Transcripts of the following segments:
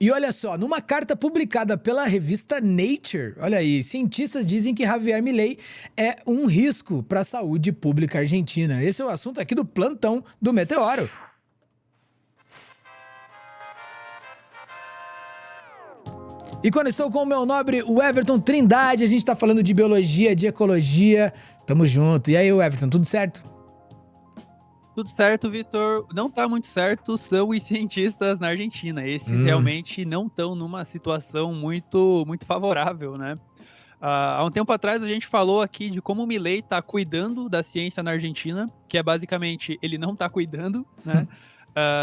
E olha só, numa carta publicada pela revista Nature, olha aí, cientistas dizem que Javier Milei é um risco para a saúde pública argentina. Esse é o assunto aqui do plantão do Meteoro. E quando estou com o meu nobre, o Everton Trindade, a gente tá falando de biologia, de ecologia. Tamo junto. E aí, Everton, tudo certo? Tudo certo, Vitor. Não tá muito certo são os cientistas na Argentina. Esses realmente não estão numa situação muito favorável, né? Há um tempo atrás a gente falou aqui de como o Milei tá cuidando da ciência na Argentina, que é basicamente ele não tá cuidando, né?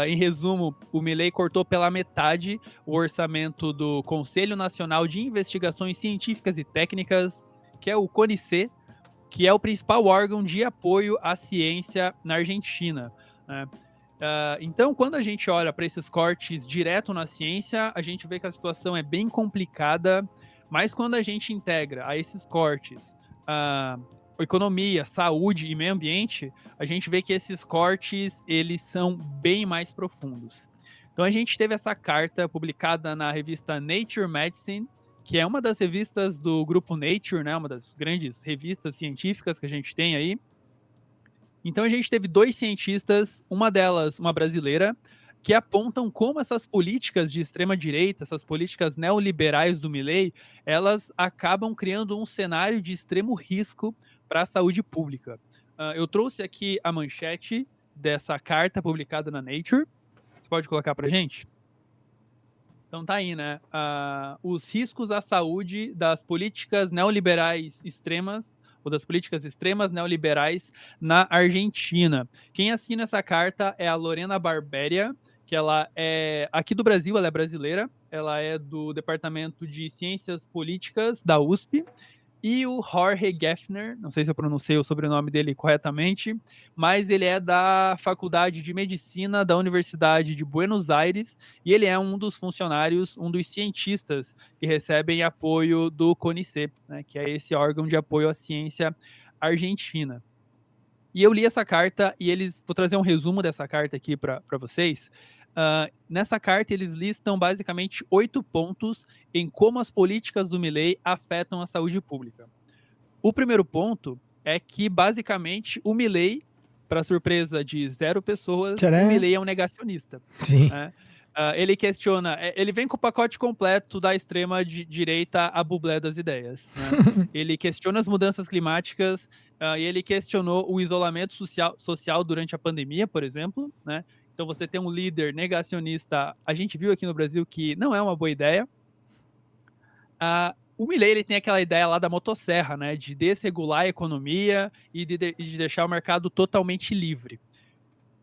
Em resumo, o Milei cortou pela metade o orçamento do Conselho Nacional de Investigações Científicas e Técnicas, que é o CONICET, que é o principal órgão de apoio à ciência na Argentina, né? Então, quando a gente olha para esses cortes direto na ciência, a gente vê que a situação é bem complicada, mas quando a gente integra a esses cortes economia, saúde e meio ambiente, a gente vê que esses cortes eles são bem mais profundos. Então a gente teve essa carta publicada na revista Nature Medicine, que é uma das revistas do grupo Nature, né, uma das grandes revistas científicas que a gente tem aí. Então a gente teve dois cientistas, uma delas uma brasileira, que apontam como essas políticas de extrema direita, essas políticas neoliberais do Milei, elas acabam criando um cenário de extremo risco para a saúde pública. Eu trouxe aqui a manchete dessa carta publicada na Nature. Você pode colocar para gente? Então tá aí, né? Os riscos à saúde das políticas neoliberais extremas, ou das políticas extremas neoliberais na Argentina. Quem assina essa carta é a Lorena Barberia, que ela é aqui do Brasil, ela é brasileira, ela é do Departamento de Ciências Políticas da USP, e o Jorge Geffner, não sei se eu pronunciei o sobrenome dele corretamente, mas ele é da Faculdade de Medicina da Universidade de Buenos Aires e ele é um dos funcionários, um dos cientistas que recebem apoio do CONICET, né, que é esse órgão de apoio à ciência argentina. E eu li essa carta e vou trazer um resumo dessa carta aqui para vocês. Nessa carta, eles listam basicamente 8 pontos em como as políticas do Milei afetam a saúde pública. O primeiro ponto é que, basicamente, o Milei, para surpresa de 0 pessoas, o Tcharam! Milei é um negacionista. Sim. Né? Ele questiona, ele vem com o pacote completo da extrema direita a bublé das ideias. Né? Ele questiona as mudanças climáticas, e ele questionou o isolamento social durante a pandemia, por exemplo. Né? Então você tem um líder negacionista, a gente viu aqui no Brasil que não é uma boa ideia. O Milei ele tem aquela ideia lá da motosserra, né, de desregular a economia e de deixar o mercado totalmente livre.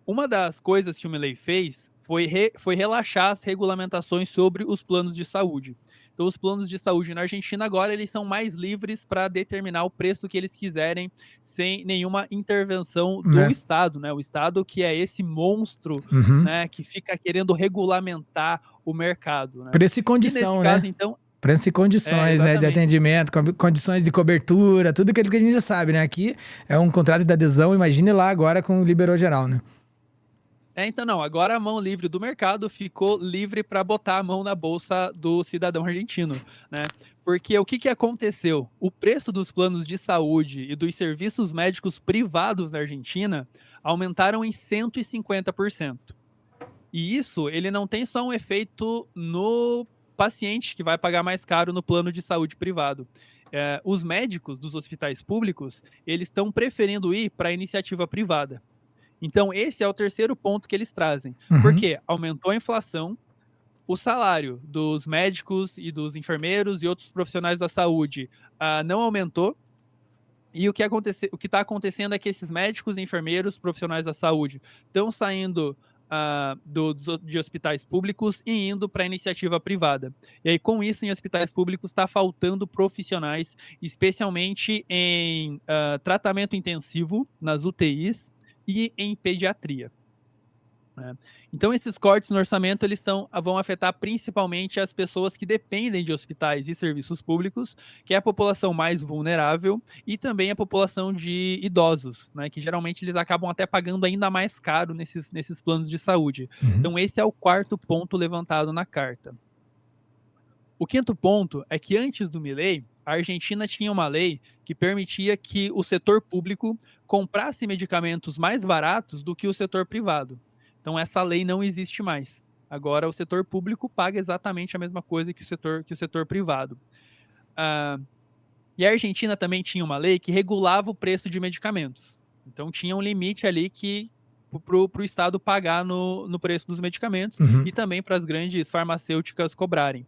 Uma das coisas que o Milei fez foi relaxar as regulamentações sobre os planos de saúde. Então, os planos de saúde na Argentina agora eles são mais livres para determinar o preço que eles quiserem, sem nenhuma intervenção do Né? Estado, né? O Estado que é esse monstro, Uhum. né, que fica querendo regulamentar o mercado, né? Preço e E nesse condição, caso, né? então, Preço e condições, né, de exatamente. atendimento, condições de cobertura, tudo aquilo que a gente já sabe, né? Aqui é um contrato de adesão, imagine lá agora com o liberou geral, né? Então não, agora a mão livre do mercado ficou livre para botar a mão na bolsa do cidadão argentino, né? Porque o que aconteceu? O preço dos planos de saúde e dos serviços médicos privados na Argentina aumentaram em 150%. E isso, ele não tem só um efeito no paciente que vai pagar mais caro no plano de saúde privado. Os médicos dos hospitais públicos, eles estão preferindo ir para a iniciativa privada. Então, esse é o terceiro ponto que eles trazem. Uhum. Porque aumentou a inflação, o salário dos médicos e dos enfermeiros e outros profissionais da saúde não aumentou. E o que está acontecendo é que esses médicos e enfermeiros, profissionais da saúde, estão saindo de hospitais públicos e indo para a iniciativa privada. E aí, com isso, em hospitais públicos está faltando profissionais, especialmente em tratamento intensivo, nas UTIs, e em pediatria. Né? Então, esses cortes no orçamento eles vão afetar principalmente as pessoas que dependem de hospitais e serviços públicos, que é a população mais vulnerável, e também a população de idosos, né, que geralmente eles acabam até pagando ainda mais caro nesses planos de saúde. Uhum. Então, esse é o quarto ponto levantado na carta. O quinto ponto é que antes do Milei, a Argentina tinha uma lei que permitia que o setor público comprasse medicamentos mais baratos do que o setor privado. Então essa lei não existe mais. Agora o setor público paga exatamente a mesma coisa que o setor privado. E a Argentina também tinha uma lei que regulava o preço de medicamentos. Então tinha um limite ali que para o Estado pagar no preço dos medicamentos e também para as grandes farmacêuticas cobrarem.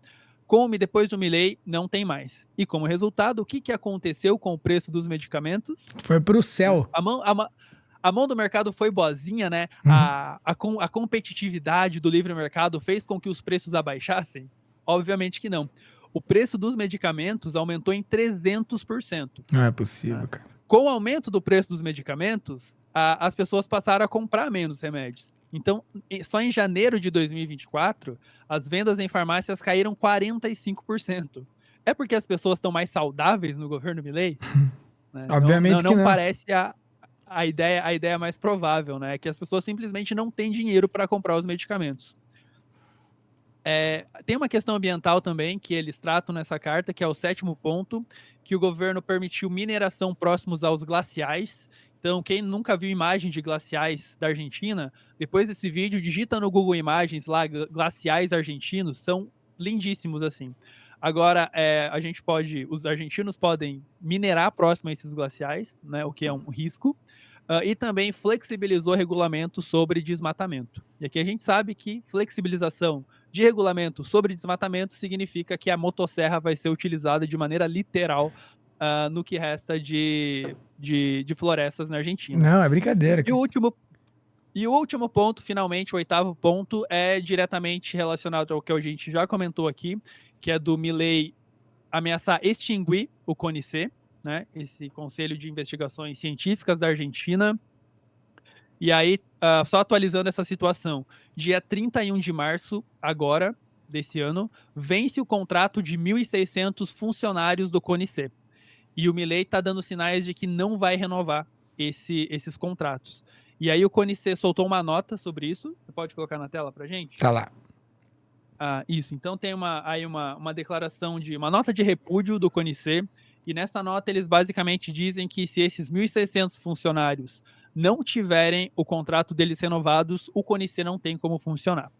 Como depois do Milei, não tem mais. E como resultado, o que aconteceu com o preço dos medicamentos? Foi pro céu. A mão do mercado foi boazinha, né? A competitividade do livre mercado fez com que os preços abaixassem? Obviamente que não. O preço dos medicamentos aumentou em 300%. Não é possível, cara. Com o aumento do preço dos medicamentos, as pessoas passaram a comprar menos remédios. Então, só em janeiro de 2024, as vendas em farmácias caíram 45%. É porque as pessoas estão mais saudáveis no governo Milei? Né? Obviamente que não. Não parece a ideia mais provável, né? Que as pessoas simplesmente não têm dinheiro para comprar os medicamentos. Tem uma questão ambiental também que eles tratam nessa carta, que é o 7º ponto, que o governo permitiu mineração próximos aos glaciais. Então, quem nunca viu imagem de glaciais da Argentina, depois desse vídeo, digita no Google Imagens lá, glaciais argentinos, são lindíssimos assim. Agora, os argentinos podem minerar próximo a esses glaciais, né, o que é um risco, e também flexibilizou regulamentos sobre desmatamento. E aqui a gente sabe que flexibilização de regulamento sobre desmatamento significa que a motosserra vai ser utilizada de maneira literal no que resta de florestas na Argentina. Não, é brincadeira. E o último ponto, finalmente, o 8º ponto, é diretamente relacionado ao que a gente já comentou aqui, que é do Milei ameaçar extinguir o CONICET, né, esse Conselho de Investigações Científicas da Argentina. E aí, só atualizando essa situação, dia 31 de março, agora, desse ano, vence o contrato de 1.600 funcionários do CONICET. E o Milei está dando sinais de que não vai renovar esses contratos. E aí o CONICET soltou uma nota sobre isso. Você pode colocar na tela para gente? Tá lá. Isso. Então tem uma declaração uma nota de repúdio do CONICET. E nessa nota eles basicamente dizem que se esses 1.600 funcionários não tiverem o contrato deles renovados, o CONICET não tem como funcionar.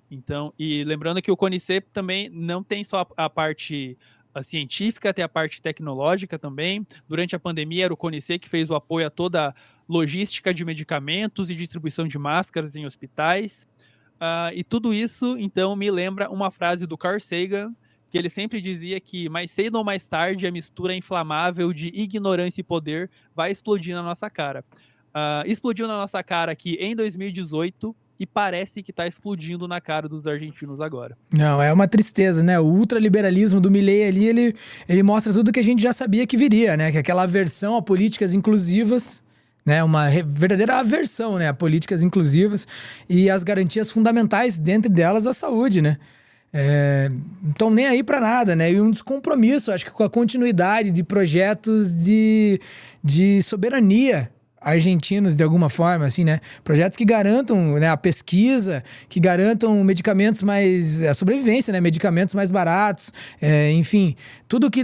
Então, e lembrando que o CONICET também não tem só a parte científica, tem a parte tecnológica também. Durante a pandemia era o CONICET que fez o apoio a toda a logística de medicamentos e distribuição de máscaras em hospitais. E tudo isso, então, me lembra uma frase do Carl Sagan, que ele sempre dizia que mais cedo ou mais tarde a mistura inflamável de ignorância e poder vai explodir na nossa cara. Explodiu na nossa cara aqui em 2018 e parece que está explodindo na cara dos argentinos agora. Não, é uma tristeza, né? O ultraliberalismo do Milei ali, ele mostra tudo que a gente já sabia que viria, né? Que aquela aversão a políticas inclusivas, né? Uma verdadeira aversão, né? A políticas inclusivas e as garantias fundamentais, dentre delas a saúde, né? Não estão nem aí para nada, né? E um descompromisso, acho que com a continuidade de projetos de soberania argentinos, de alguma forma, assim, né? Projetos que garantam, né, a pesquisa, que garantam medicamentos a sobrevivência, né? Medicamentos mais baratos, enfim, tudo que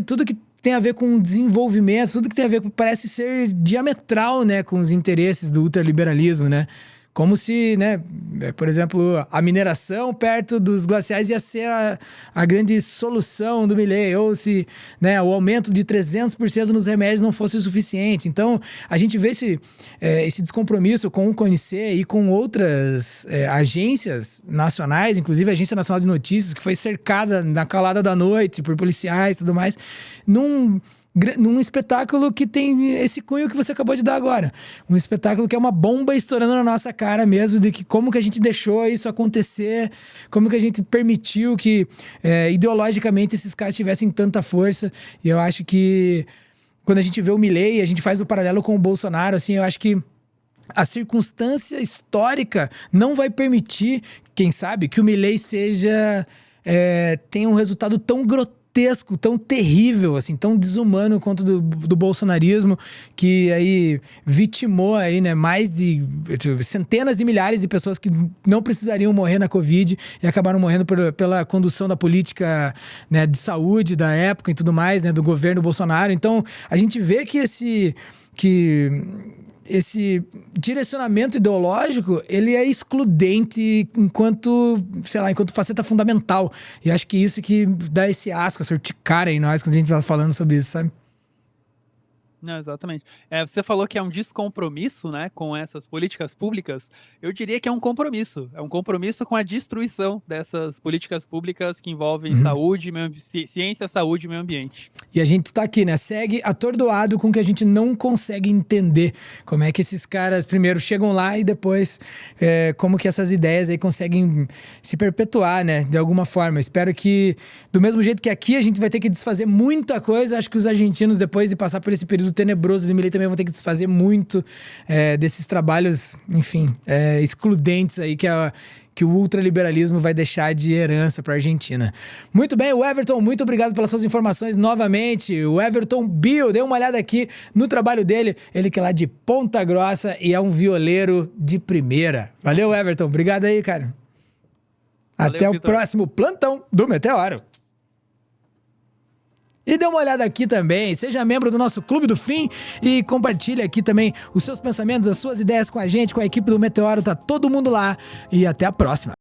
tem a ver com desenvolvimento, tudo que tem a ver com, parece ser diametral, né, com os interesses do ultraliberalismo, né? Como se, né, por exemplo, a mineração perto dos glaciais ia ser a grande solução do Milei, ou se, né, o aumento de 300% nos remédios não fosse o suficiente. Então, a gente vê esse descompromisso com o CONICET e com outras agências nacionais, inclusive a Agência Nacional de Notícias, que foi cercada na calada da noite por policiais e tudo mais, num espetáculo que tem esse cunho que você acabou de dar agora. Um espetáculo que é uma bomba estourando na nossa cara mesmo, de que como que a gente deixou isso acontecer, como que a gente permitiu que ideologicamente esses caras tivessem tanta força. E eu acho que quando a gente vê o Milei, a gente faz o paralelo com o Bolsonaro, assim, eu acho que a circunstância histórica não vai permitir, quem sabe, que o Milei tenha um resultado tão grotesco grotesco, tão terrível, assim, tão desumano quanto do bolsonarismo, que aí vitimou aí, né, mais de centenas de milhares de pessoas que não precisariam morrer na Covid e acabaram morrendo pela condução da política, né, de saúde da época e tudo mais, né, do governo Bolsonaro. Então, a gente vê que esse direcionamento ideológico, ele é excludente enquanto faceta fundamental. E acho que isso que dá esse asco, essa urticária em nós, quando a gente tá falando sobre isso, sabe? Não, exatamente. Você falou que é um descompromisso, né, com essas políticas públicas. Eu diria que é um compromisso. É um compromisso com a destruição dessas políticas públicas que envolvem saúde, ciência, saúde e meio ambiente. E a gente tá aqui, né? Segue atordoado com que a gente não consegue entender como é que esses caras primeiro chegam lá e depois como que essas ideias aí conseguem se perpetuar, né? De alguma forma. Espero que, do mesmo jeito que aqui a gente vai ter que desfazer muita coisa, acho que os argentinos, depois de passar por esse período tenebroso de Milei, também vão ter que desfazer muito desses trabalhos, enfim, excludentes aí que o ultraliberalismo vai deixar de herança para a Argentina. Muito bem, o Everton, muito obrigado pelas suas informações novamente. O Everton Bill, dê uma olhada aqui no trabalho dele. Ele que é lá de Ponta Grossa e é um violeiro de primeira. Valeu, Everton. Obrigado aí, cara. Valeu, até o Vitor. próximo plantão do Meteoro. E dê uma olhada aqui também, seja membro do nosso Clube do Fim e compartilhe aqui também os seus pensamentos, as suas ideias com a gente, com a equipe do Meteoro, tá todo mundo lá e até a próxima.